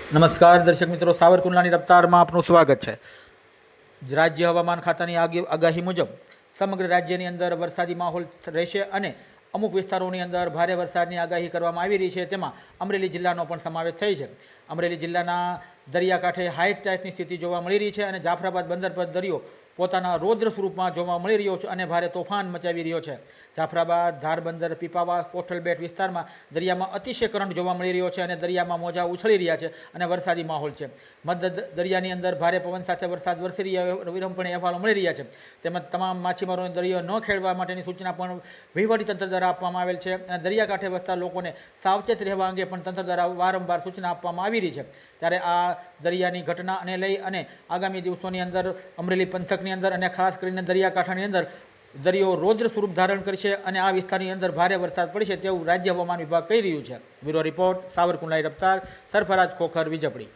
નમસ્કાર દર્શક મિત્રો, સાવરકુંડલાની રફતારમાં આપનું સ્વાગત છે. રાજ્ય હવામાન ખાતાની આગાહી મુજબ સમગ્ર રાજ્યની અંદર વરસાદી માહોલ રહેશે અને અમુક વિસ્તારોની અંદર ભારે વરસાદની આગાહી કરવામાં આવી રહી છે. તેમાં અમરેલી જિલ્લાનો પણ સમાવેશ થઈ છે. અમરેલી જિલ્લાના દરિયાકાંઠે હાઈ ટાઈડની સ્થિતિ જોવા મળી રહી છે અને જાફરાબાદ બંદર પર દરિયો પોતાના રૌદ્ર સ્વરૂપમાં જોવા મળી રહ્યો છે અને ભારે તોફાન મચાવી રહ્યો છે. જાફરાબાદ, ધારબંદર, પીપાવા, કોઠલબેટ વિસ્તારમાં દરિયામાં અતિશય કરંટ જોવા મળી રહ્યો છે અને દરિયામાં મોજા ઉછળી રહ્યા છે અને વરસાદી માહોલ છે. મધ્ય દરિયાની અંદર ભારે પવન સાથે વરસાદ વરસી રહ્યા વિરમપણે અહેવાલો મળી રહ્યા છે. તેમજ તમામ માછીમારોને દરિયો ન ખેડવા માટેની સૂચના પણ વહીવટીતંત્ર દ્વારા આપવામાં આવેલ છે અને દરિયાકાંઠે વસતા લોકોને સાવચેત રહેવા અંગે પણ તંત્ર દ્વારા વારંવાર સૂચના આપવામાં આવી રહી છે. ત્યારે આ દરિયાની ઘટનાને લઈ અને આગામી દિવસોની અંદર અમરેલી પંથકની અંદર અને ખાસ કરીને દરિયાકાંઠાની અંદર દરિયો રૌદ્ર સ્વરૂપ ધારણ કરશે અને આ વિસ્તારની અંદર ભારે વરસાદ પડશે તેવું રાજ્ય હવામાન વિભાગ કહી રહ્યું છે. Bureau report, સાવરકુંડલાની રફતાર, Sarfaraz Khokhar, Vijpadi.